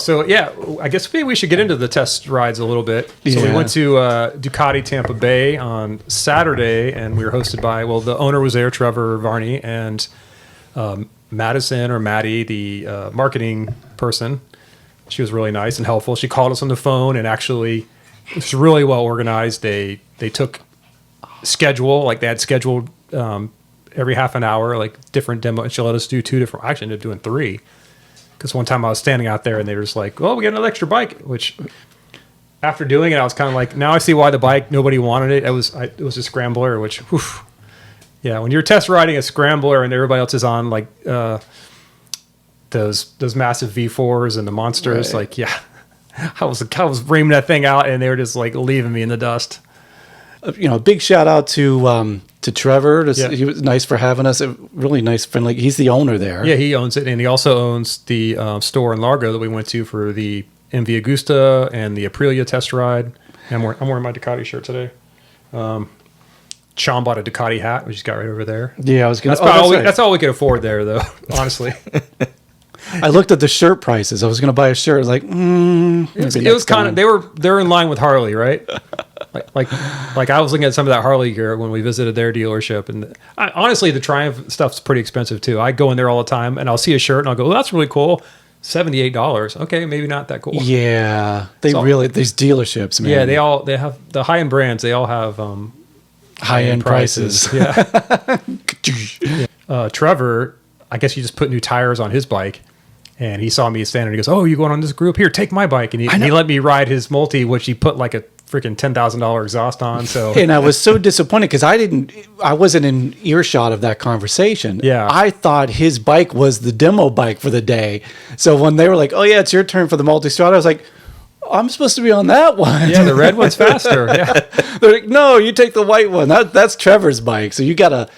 So yeah, I guess maybe we should get into the test rides a little bit. So we went to Ducati Tampa Bay on Saturday, and we were hosted by, well, the owner was there, Trevor Varney, and Madison, or Maddie, the marketing person. She was really nice and helpful. She called us on the phone, and actually it was really well organized. They took schedule, like they had scheduled every half an hour, like different demo, and she let us do 2 different. I actually ended up doing 3. Because one time I was standing out there and they were just like, "Well, we got an extra bike." Which, after doing it, I was kind of like, now I see why the bike nobody wanted it. It was a scrambler. Which, whew, yeah, when you're test riding a scrambler and everybody else is on like those massive V4s and the monsters, right. Like yeah, I was reaming that thing out and they were just like leaving me in the dust. Big shout out to Trevor. He was nice for having us. Really nice, friendly. He's the owner there. Yeah, he owns it, and he also owns the store in Largo that we went to for the MV Agusta and the Aprilia test ride. And I'm wearing my Ducati shirt today. Sean bought a Ducati hat, which he's got right over there. Yeah, I was gonna. That's all we could afford there, though. Honestly. I looked at the shirt prices. I was going to buy a shirt. I was like, it was kind of they're in line with Harley, right? like I was looking at some of that Harley gear when we visited their dealership, and honestly, the Triumph stuff's pretty expensive too. I go in there all the time, and I'll see a shirt, and I'll go, "Oh, that's really cool." $78. Okay, maybe not that cool. Yeah, these dealerships, man. Yeah, they have the high end brands. They all have high end prices. Yeah. Trevor, I guess he just put new tires on his bike. And he saw me standing. He goes, "Oh, you going on this group? Here, take my bike." And he let me ride his multi, which he put like a freaking $10,000 exhaust on. So, and I was so disappointed because I wasn't in earshot of that conversation. Yeah, I thought his bike was the demo bike for the day. So when they were like, "Oh yeah, it's your turn for the multi-strada," I was like, "I'm supposed to be on that one." Yeah, the red one's faster. Yeah, they're like, "No, you take the white one. That's Trevor's bike." So you got a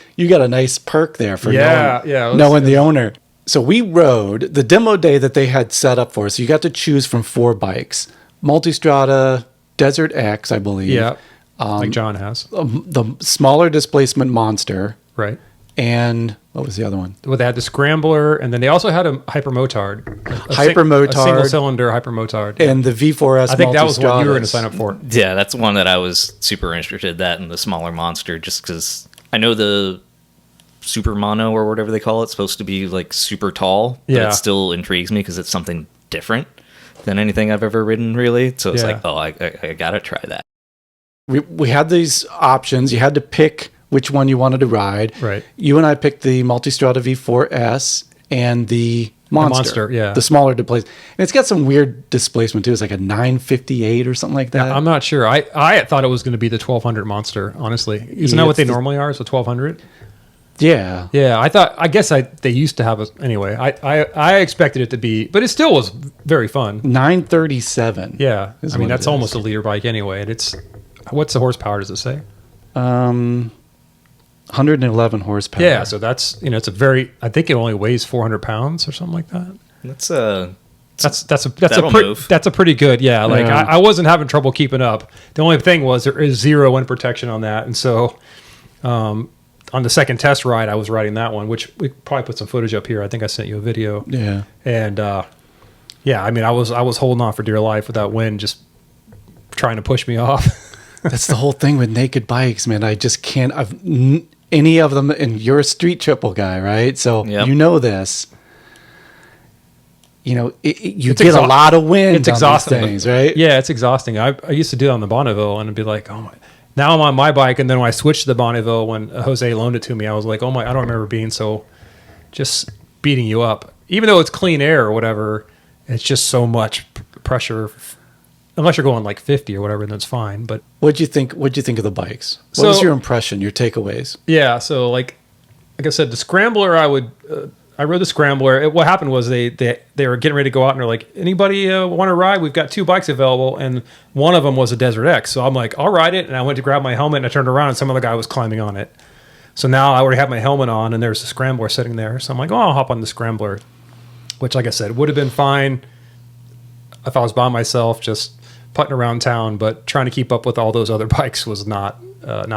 nice perk there for knowing the owner. So we rode the demo day that they had set up for us. So you got to choose from 4 bikes: Multistrada, Desert X, I believe. Yeah, like John has. The smaller displacement Monster. Right. And what was the other one? Well, they had the Scrambler, and then they also had a Hypermotard. A single-cylinder Hypermotard. And the V4S I think that was what you were going to sign up for. Yeah, that's one that I was super interested in, that and the smaller Monster, just because I know the Super Mono or whatever they call it's supposed to be like super tall, but it still intrigues me because it's something different than anything I've ever ridden, really. So it's like, oh, I gotta try that. We had these options. You had to pick which one you wanted to ride. Right. You and I picked the Multistrada V4S and the Monster, yeah, the smaller displacement. And it's got some weird displacement too. It's like a 958 or something like that. Yeah, I'm not sure. I thought it was going to be the 1200 Monster. Honestly, isn't that what they normally are? So 1200. Yeah. Yeah, I guess they used to have a, anyway. I expected it to be, but it still was very fun. 937. Yeah. I mean, that's almost a liter bike anyway. And it's, what's the horsepower, does it say? 111 horsepower. Yeah, so that's, it's a very, I think it only weighs 400 pounds or something like that. That's a pretty good, yeah. Like I wasn't having trouble keeping up. The only thing was there is 0 wind protection on that, and so on the second test ride, I was riding that one, which we probably put some footage up here. I think I sent you a video. Yeah. And I mean, I was holding on for dear life with that wind just trying to push me off. That's the whole thing with naked bikes, man. I just can't. Any of them, and you're a street triple guy, right? So you know this. You get a lot of wind. It's exhausting, on these things, right? Yeah, it's exhausting. I used to do it on the Bonneville, and it'd be like, oh my. Now I'm on my bike, and then when I switched to the Bonneville, when Jose loaned it to me, I was like, oh my, I don't remember being so just beating you up. Even though it's clean air or whatever, it's just so much pressure. Unless you're going like 50 or whatever, then it's fine. But what'd you think of the bikes? What was your impression, your takeaways? Yeah, so like I said, the Scrambler, I rode the Scrambler. What happened was they were getting ready to go out, and they're like, anybody want to ride? We've got 2 bikes available, and one of them was a Desert X. So I'm like, I'll ride it, and I went to grab my helmet, and I turned around, and some other guy was climbing on it. So now I already have my helmet on, and there's a Scrambler sitting there. So I'm like, oh, I'll hop on the Scrambler, which, like I said, would have been fine if I was by myself, just putting around town. But trying to keep up with all those other bikes was not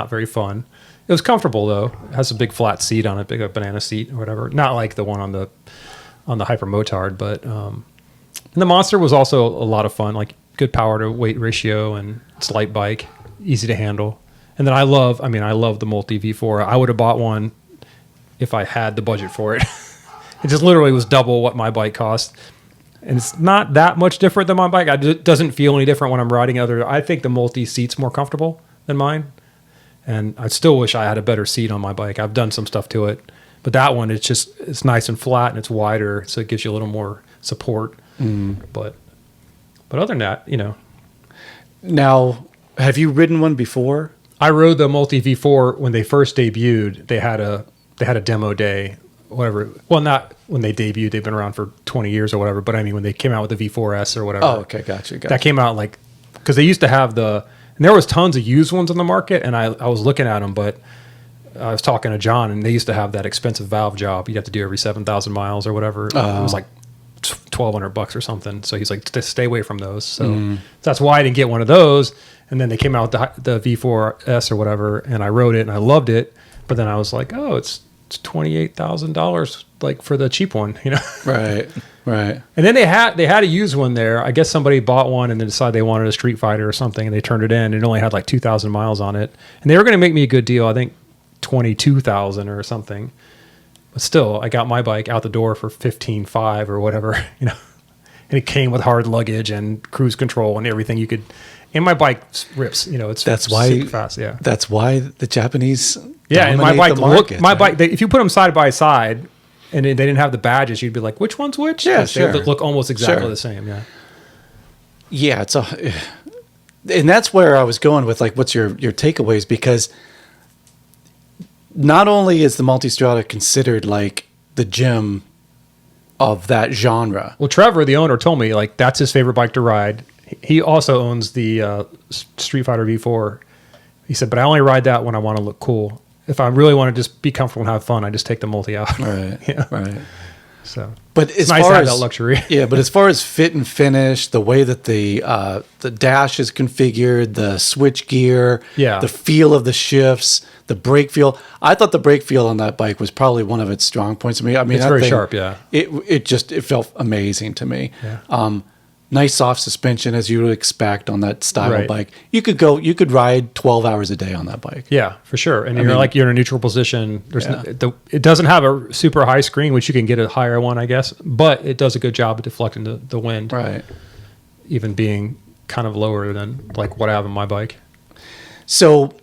very fun. It was comfortable though. It has a big flat seat on it, big banana seat or whatever. Not like the one on the Hypermotard, but And the Monster was also a lot of fun, like good power to weight ratio, and it's a light bike, easy to handle. And then I love the Multi V4. I would have bought one if I had the budget for it. It just literally was double what my bike cost. And it's not that much different than my bike. It doesn't feel any different when I'm riding I think the Multi seat's more comfortable than mine. And I still wish I had a better seat on my bike. I've done some stuff to it. But that one, it's nice and flat and it's wider, so it gives you a little more support. But other than that, Now, have you ridden one before? I rode the Multi V4 when they first debuted. They had a demo day, whatever. Well, not when they debuted. They've been around for 20 years or whatever. But I mean, when they came out with the V4S or whatever. Oh, okay, gotcha. That came out because they used to have and there was tons of used ones on the market, and I was looking at them, but I was talking to John, and they used to have that expensive valve job you'd have to do every 7,000 miles or whatever. It was like $1,200 or something. So he's like, stay away from those. So that's why I didn't get one of those. And then they came out with the V4S or whatever, and I rode it and I loved it. But then I was like, oh, it's $28,000 like for the cheap one, Right. And then they had a used one there. I guess somebody bought one and then decided they wanted a Street Fighter or something, and they turned it in. It only had like 2,000 miles on it, and they were going to make me a good deal. I think 22,000 or something. But still, I got my bike out the door for 15,500 or whatever, And it came with hard luggage and cruise control and everything you could. And my bike rips, it's super fast. Yeah, that's why the Japanese. Yeah, and my bike. If you put them side by side, and they didn't have the badges, you'd be like, which one's which? Yeah, sure. They look almost exactly the same. Yeah. Yeah, and that's where I was going with like, what's your takeaways? Because not only is the Multistrada considered like the gem of that genre. Well, Trevor, the owner, told me like that's his favorite bike to ride. He also owns the Street Fighter V4. He said, but I only ride that when I want to look cool. If I really want to just be comfortable and have fun, I just take the Multi out. Right. Yeah. Right. So, but it's nice to have that luxury. Yeah, but as far as fit and finish, the way that the dash is configured, the switch gear, the feel of the shifts, the brake feel. I thought the brake feel on that bike was probably one of its strong points to me. I mean, it's very sharp. Yeah. It felt amazing to me. Yeah. Nice soft suspension as you would expect on that style bike. You could ride 12 hours a day on that bike. Yeah, for sure. And you're in a neutral position. It doesn't have a super high screen, which you can get a higher one, I guess, but it does a good job of deflecting the wind. Right. Even being kind of lower than like what I have on my bike. So